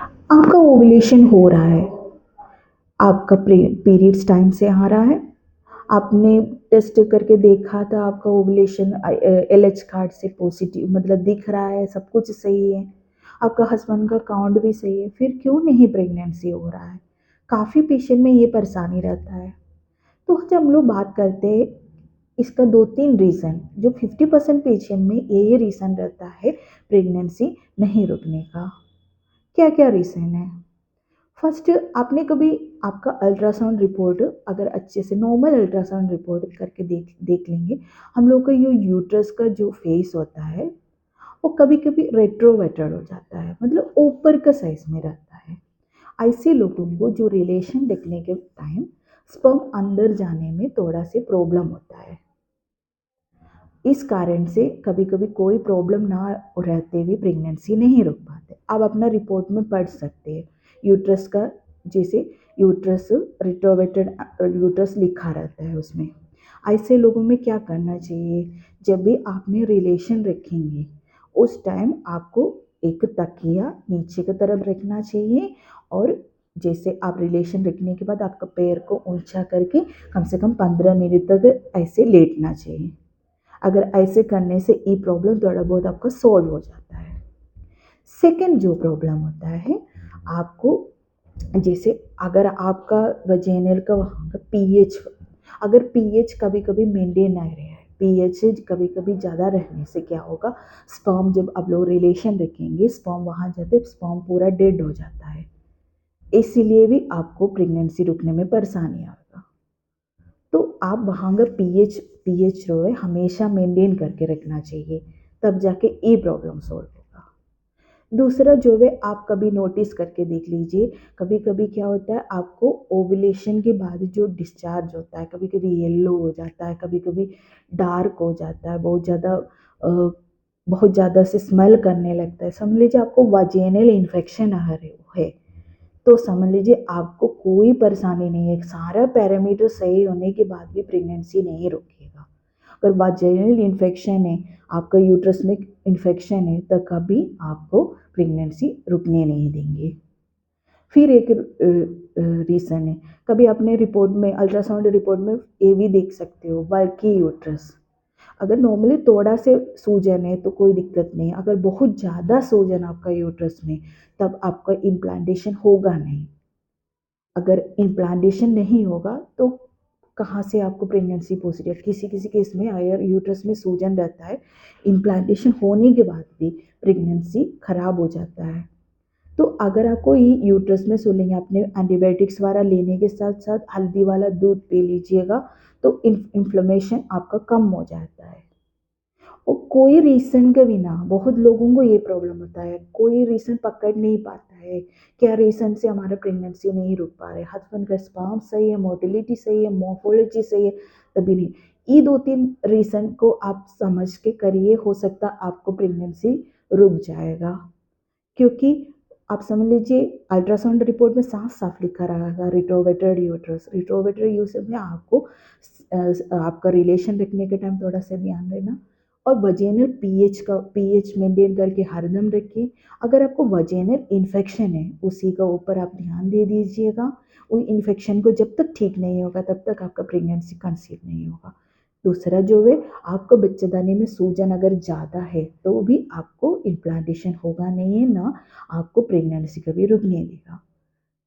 आपका ओव्यूलेशन हो रहा है, आपका पीरियड्स टाइम से आ रहा है, आपने टेस्ट करके देखा था आपका ओव्यूलेशन एलएच कार्ड से पॉजिटिव मतलब दिख रहा है, सब कुछ सही है, आपका हस्बैंड का काउंट भी सही है, फिर क्यों नहीं प्रेगनेंसी हो रहा है? काफ़ी पेशेंट में ये परेशानी रहता है। तो जब हम लोग बात करते हैं इसका 2-3 रीज़न जो 50% पेशेंट में ये रीज़न रहता है प्रेगनेंसी नहीं रुकने का। क्या-क्या रीज़न है? फर्स्ट आपने कभी आपका अल्ट्रासाउंड रिपोर्ट अगर अच्छे से नॉर्मल अल्ट्रासाउंड रिपोर्ट करके देख देख लेंगे, हम लोग का ये यूट्रस का जो फेस होता है, वो कभी-कभी रेट्रोवर्टेड हो जाता है, मतलब ऊपर का साइज़ में रहता है। ऐसे लोगों को जो रिलेशन देखने के टाइम स्पर्म अंदर जाने में थोड़ा से प्रॉब्लम होता है। इस कारण से कभी-कभी कोई प्रॉब्लम ना रहते हुए प्रेगनेंसी नहीं रुक पाते। आप अपना रिपोर्ट में पढ़ सकते हैं। यूट्रस का जैसे यूट्रस रिट्रोवेटेड यूट्रस लिखा रहता है उसमें। ऐसे लोगों में क्या करना चाहिए? जब भी आपने रिलेशन रखेंगे, उस टाइम आपको एक तकिया नीचे की तरफ रखना चाहिए और जैसे आप रिलेशन रखने के बाद आपका पैर को ऊँचा करके कम से कम 15 मिनट तक ऐसे लेटना चाहिए। अगर ऐसे करने से ये प्रॉब्लम थोड़ा बहुत आपका सॉल्व हो जाता है। सेकंड जो प्रॉब्लम होता है आपको जैसे अगर आपका वजेनल का वहाँ का पीएच अगर पीएच कभी-कभी मेंटेन नहीं रहा है, पीएच कभी-कभी ज़्यादा रहने से क्या होगा, स्पर्म जब आप लोग रिलेशन रखेंगे, स्पर्म वहाँ जाते स्पर्म पूरा डेड हो जाता है। इसीलिए भी आपको प्रेगनेंसी रुकने में परेशानी आएगा। तो आप वहाँ का पीएच पीएच जो है हमेशा मेंटेन करके रखना चाहिए, तब जाके ये प्रॉब्लम सॉल्व होगा। दूसरा जो है आप कभी नोटिस करके देख लीजिए, कभी-कभी क्या होता है आपको ओव्यूलेशन के बाद जो डिस्चार्ज होता है, कभी-कभी येलो हो जाता है, कभी-कभी डार्क हो जाता है, अ, बहुत ज़्यादा से स्मेल करने लगता है। समझ लीजिए आपको वाजेनल इन्फेक्शन आ रहे है। तो समझ लीजिए आपको कोई परेशानी नहीं है, सारा पैरामीटर सही होने के बाद भी प्रेगनेंसी नहीं रुकेगा। अगर वाजाइनल इन्फेक्शन है, आपका यूट्रस में इन्फेक्शन है, तो कभी आपको प्रेगनेंसी रुकने नहीं देंगे। फिर एक रीज़न है, कभी अपने रिपोर्ट में अल्ट्रासाउंड रिपोर्ट में ये भी देख सकते हो बल्की यूट्रस। अगर नॉर्मली थोड़ा से सूजन है तो कोई दिक्कत नहीं, अगर बहुत ज़्यादा सूजन आपका यूट्रस में तब आपका इम्प्लांटेशन होगा नहीं। अगर इम्प्लांटेशन नहीं होगा तो कहाँ से आपको प्रेगनेंसी पॉसिबल? किसी-किसी केस में अगर यूट्रस में सूजन रहता है, इम्प्लांटेशन होने के बाद भी प्रेगनेंसी खराब हो जाता है। तो अगर आपको ये यूट्रस में सूजन आपने एंटीबायोटिक्स वाला लेने के साथ-साथ हल्दी वाला दूध पी लीजिएगा, तो इन्फ्लेमेशन आपका कम हो जाता है। और कोई रीज़न के बिना बहुत लोगों को ये प्रॉब्लम होता है, कोई रीज़न पकड़ नहीं पाता है, क्या रीज़न से हमारा प्रेगनेंसी नहीं रुक पा रहा है, हस्बैंड का स्पर्म सही है, मोटिलिटी सही है, मोर्फोलॉजी सही है, तभी नहीं। ये 2-3 रीज़न को आप समझ के करिए, हो सकता है आपको प्रेगनेंसी रुक जाएगा। क्योंकि आप समझ लीजिए अल्ट्रासाउंड रिपोर्ट में साफ-साफ लिखा रहेगा रिट्रोवेटेड यूट्रस, रिट्रोवेटेड यूट्रस में आपको आपका रिलेशन रखने के टाइम थोड़ा-सा ध्यान देना और वजेनल पीएच मेंटेन करके हरदम रखिए। अगर आपको वजेनल इन्फेक्शन है, उसी का ऊपर आप ध्यान दे दीजिएगा। वो इन्फेक्शन को जब तक ठीक नहीं होगा, तब तक आपका प्रेगनेंसी कंसीव नहीं होगा। दूसरा जो है आपको बच्चेदानी में सूजन अगर ज़्यादा है तो भी आपको इम्प्लांटेशन होगा नहीं है ना आपको प्रेगनेंसी कभी रुकने देगा।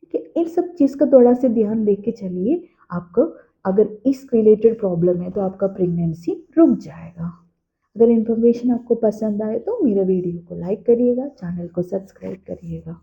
ठीक है, इन सब चीज़ का थोड़ा सा ध्यान देख के चलिए। आपको अगर इस रिलेटेड प्रॉब्लम है तो आपका प्रेगनेंसी रुक जाएगा। अगर इन्फॉर्मेशन आपको पसंद आए तो मेरे वीडियो को लाइक करिएगा, चैनल को सब्सक्राइब करिएगा।